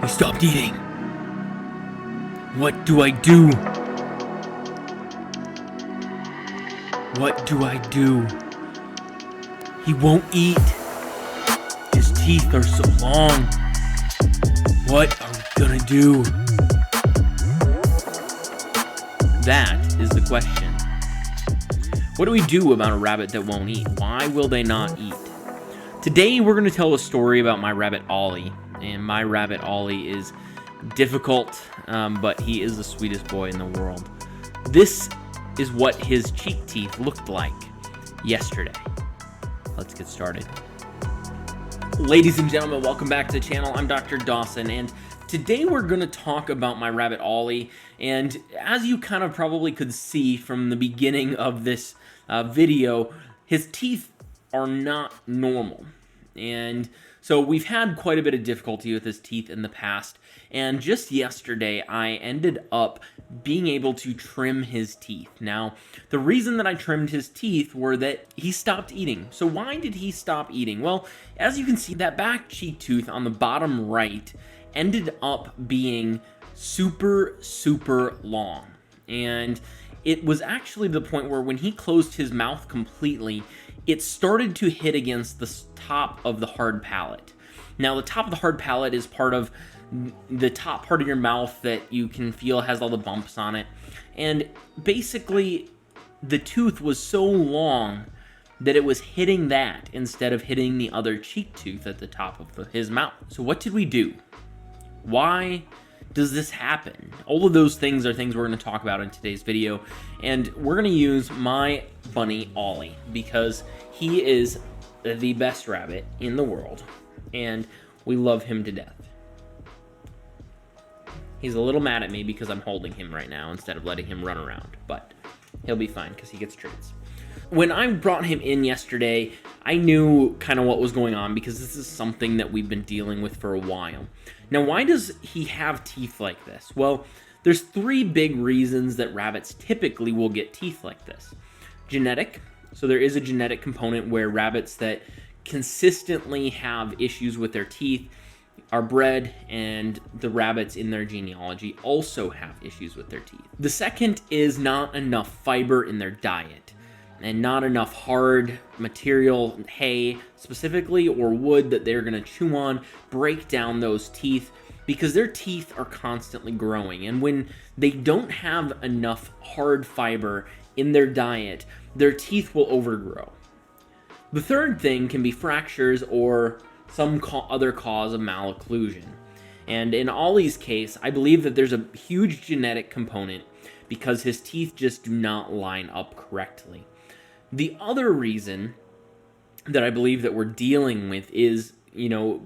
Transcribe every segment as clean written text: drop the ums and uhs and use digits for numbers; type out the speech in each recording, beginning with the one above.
stopped eating. What do I do? What do I do? He won't eat. His teeth are so long. What are we gonna do? That is the question. What do we do about a rabbit that won't eat? Why will they not eat? Today we're going to tell a story about my rabbit Ollie. And my rabbit Ollie is difficult, but he is the sweetest boy in the world. This is what his cheek teeth looked like yesterday. Let's get started. Ladies and gentlemen, welcome back to the channel. I'm Dr. Dawson, and today we're going to talk about my rabbit Ollie. And as you kind of probably could see from the beginning of this video, his teeth are not normal. And so we've had quite a bit of difficulty with his teeth in the past, and just yesterday I ended up being able to trim his teeth. Now, the reason that I trimmed his teeth were that he stopped eating. So why did he stop eating? Well, as you can see, that back cheek tooth on the bottom right ended up being super long, and it was actually the point where when he closed his mouth completely, it started to hit against the top of the hard palate. Now, the top of the hard palate is part of the top part of your mouth that you can feel has all the bumps on it. And basically, the tooth was so long that it was hitting that instead of hitting the other cheek tooth at the top of his mouth. So what did we do? Why does this happen? All of those things are things we're going to talk about in today's video, and we're going to use my bunny Ollie because he is the best rabbit in the world, and we love him to death. He's a little mad at me because I'm holding him right now instead of letting him run around, but he'll be fine because he gets treats. When I brought him in yesterday, I knew kind of what was going on because this is something that we've been dealing with for a while. Now, why does he have teeth like this? Well, there's three big reasons that rabbits typically will get teeth like this. Genetic. So there is a genetic component where rabbits that consistently have issues with their teeth are bred, and the rabbits in their genealogy also have issues with their teeth. The second is not enough fiber in their diet, and not enough hard material, hay specifically, or wood that they're going to chew on, break down those teeth, because their teeth are constantly growing. And when they don't have enough hard fiber in their diet, their teeth will overgrow. The third thing can be fractures or some other cause of malocclusion. And in Ollie's case, I believe that there's a huge genetic component because his teeth just do not line up correctly. The other reason that I believe that we're dealing with is,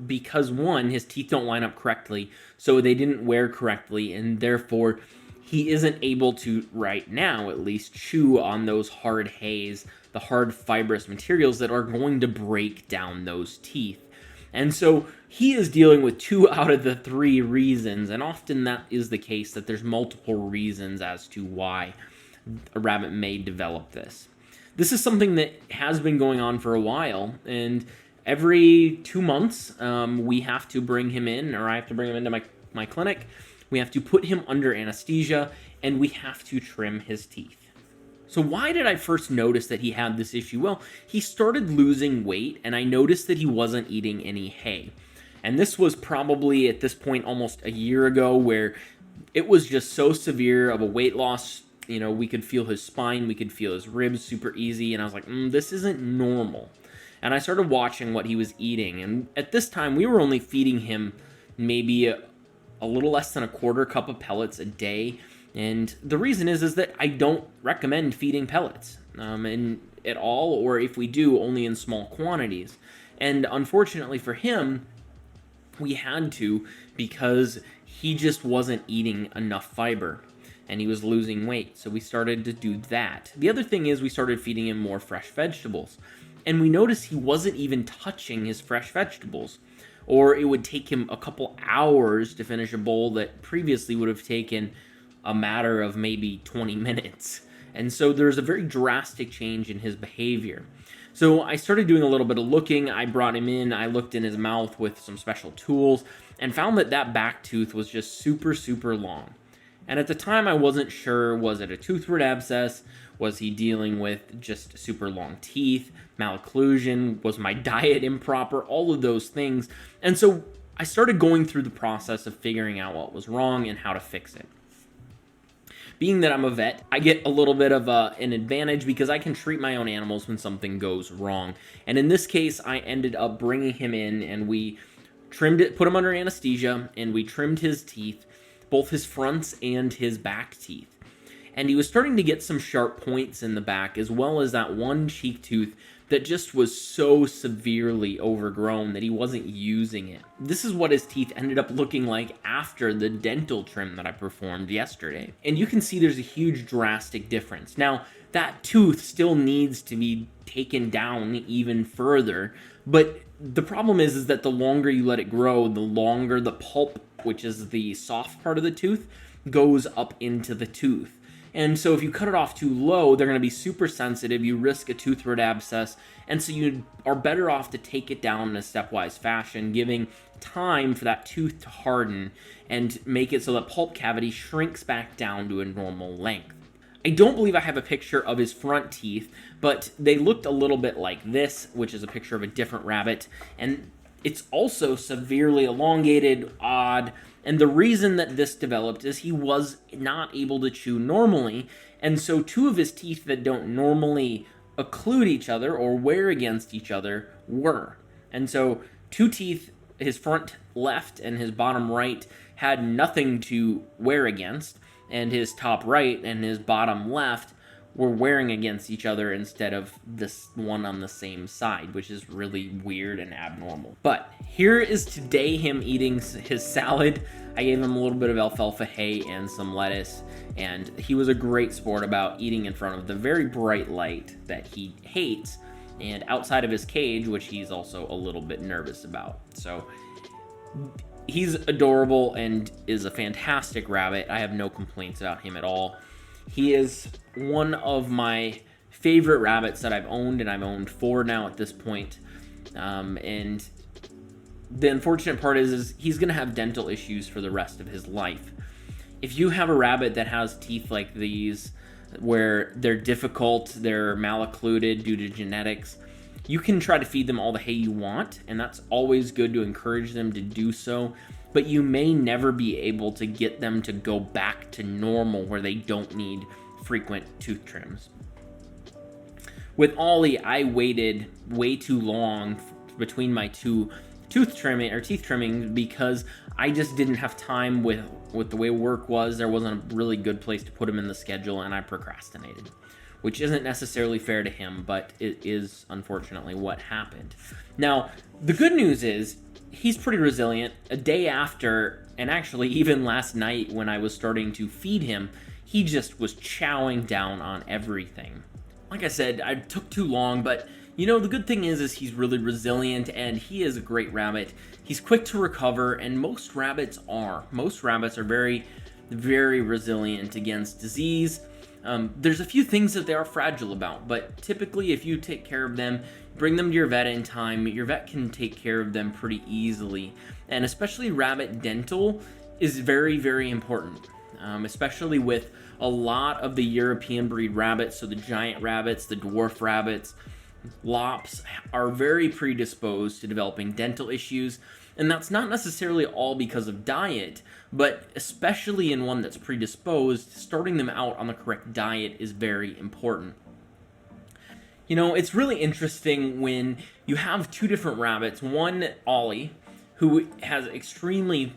because one, his teeth don't line up correctly, so they didn't wear correctly, and therefore he isn't able to, right now at least, chew on those hard hays, the hard fibrous materials that are going to break down those teeth. And so he is dealing with 2 out of the 3 reasons, and often that is the case, that there's multiple reasons as to why a rabbit may develop this. This is something that has been going on for a while, and every 2 months we have to bring him in, or I have to bring him into my clinic. We have to put him under anesthesia, and we have to trim his teeth. So why did I first notice that he had this issue? Well, he started losing weight, and I noticed that he wasn't eating any hay. And this was probably at this point almost a year ago, where it was just so severe of a weight loss. We could feel his spine, we could feel his ribs super easy, and I was like, this isn't normal. And I started watching what he was eating, and at this time, we were only feeding him maybe a little less than a quarter cup of pellets a day. And the reason is that I don't recommend feeding pellets at all, or if we do, only in small quantities. And unfortunately for him, we had to, because he just wasn't eating enough fiber, and he was losing weight, so we started to do that. The other thing is we started feeding him more fresh vegetables, and we noticed he wasn't even touching his fresh vegetables, or it would take him a couple hours to finish a bowl that previously would have taken a matter of maybe 20 minutes. And so there's a very drastic change in his behavior. So I started doing a little bit of looking. I brought him in, I looked in his mouth with some special tools, and found that that back tooth was just super, super long. And at the time, I wasn't sure, was it a tooth root abscess? Was he dealing with just super long teeth, malocclusion? Was my diet improper? All of those things. And so I started going through the process of figuring out what was wrong and how to fix it. Being that I'm a vet, I get a little bit of an advantage because I can treat my own animals when something goes wrong. And in this case, I ended up bringing him in, and we trimmed it, put him under anesthesia, and we trimmed his teeth, both his fronts and his back teeth. And he was starting to get some sharp points in the back, as well as that one cheek tooth that just was so severely overgrown that he wasn't using it. This is what his teeth ended up looking like after the dental trim that I performed yesterday. And you can see there's a huge drastic difference. Now, that tooth still needs to be taken down even further, but the problem is that the longer you let it grow, the longer the pulp, which is the soft part of the tooth, goes up into the tooth. And so if you cut it off too low, they're going to be super sensitive. You risk a tooth root abscess. And so you are better off to take it down in a stepwise fashion, giving time for that tooth to harden and make it so that pulp cavity shrinks back down to a normal length. I don't believe I have a picture of his front teeth, but they looked a little bit like this, which is a picture of a different rabbit. And it's also severely elongated, odd. And the reason that this developed is he was not able to chew normally, and so two of his teeth that don't normally occlude each other or wear against each other were. And so two teeth, his front left and his bottom right, had nothing to wear against, and his top right and his bottom left were wearing against each other instead of this one on the same side, which is really weird and abnormal. But here is today him eating his salad. I gave him a little bit of alfalfa hay and some lettuce, and he was a great sport about eating in front of the very bright light that he hates, and outside of his cage, which he's also a little bit nervous about. So he's adorable and is a fantastic rabbit. I have no complaints about him at all. He is one of my favorite rabbits that I've owned, and I've owned 4 now at this point. And the unfortunate part is he's going to have dental issues for the rest of his life. If you have a rabbit that has teeth like these, where they're difficult, they're maloccluded due to genetics, you can try to feed them all the hay you want, and that's always good to encourage them to do so. But you may never be able to get them to go back to normal where they don't need frequent tooth trims. With Ollie, I waited way too long between my two teeth trimming because I just didn't have time with the way work was. There wasn't a really good place to put him in the schedule, and I procrastinated, which isn't necessarily fair to him, but it is unfortunately what happened. Now, the good news is he's pretty resilient. A day after, and actually even last night when I was starting to feed him, he just was chowing down on everything. Like I said, I took too long, but you know, the good thing is he's really resilient, and he is a great rabbit. He's quick to recover, and most rabbits are. Most rabbits are very, very resilient against disease. There's a few things that they are fragile about, but typically if you take care of them, bring them to your vet in time, your vet can take care of them pretty easily. And especially rabbit dental is very, very important, especially with a lot of the European breed rabbits, so the giant rabbits, the dwarf rabbits, lops are very predisposed to developing dental issues. And that's not necessarily all because of diet, but especially in one that's predisposed, starting them out on the correct diet is very important. You know, it's really interesting when you have two different rabbits. One, Ollie, who has extremely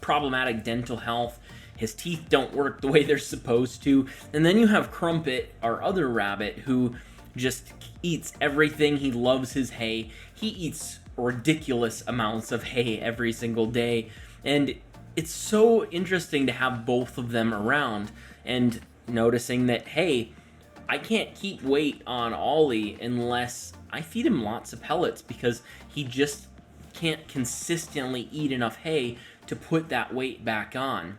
problematic dental health. His teeth don't work the way they're supposed to. And then you have Crumpet, our other rabbit, who just eats everything. He loves his hay. He eats ridiculous amounts of hay every single day. And it's so interesting to have both of them around and noticing that, hey, I can't keep weight on Ollie unless I feed him lots of pellets because he just can't consistently eat enough hay to put that weight back on.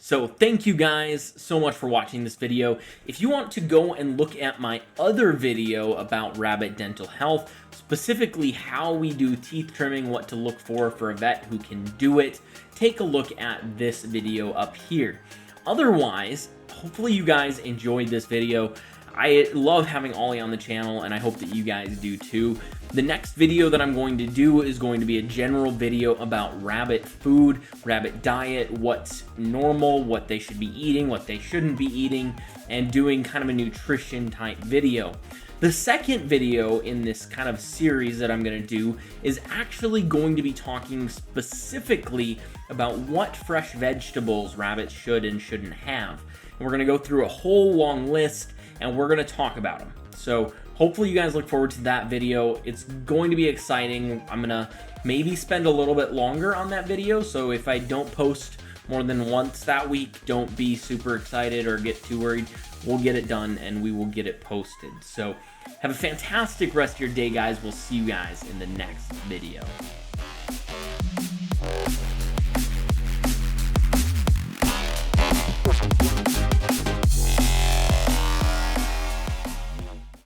So thank you guys so much for watching this video. If you want to go and look at my other video about rabbit dental health, specifically how we do teeth trimming, what to look for a vet who can do it, take a look at this video up here. Otherwise, hopefully you guys enjoyed this video. I love having Ollie on the channel, and I hope that you guys do too. The next video that I'm going to do is going to be a general video about rabbit food, rabbit diet, what's normal, what they should be eating, what they shouldn't be eating, and doing kind of a nutrition type video. The second video in this kind of series that I'm going to do is actually going to be talking specifically about what fresh vegetables rabbits should and shouldn't have. And we're going to go through a whole long list, and we're going to talk about them. So hopefully you guys look forward to that video. It's going to be exciting. I'm going to maybe spend a little bit longer on that video, so if I don't post more than once that week, don't be super excited or get too worried. We'll get it done and we will get it posted. So have a fantastic rest of your day, guys. We'll see you guys in the next video.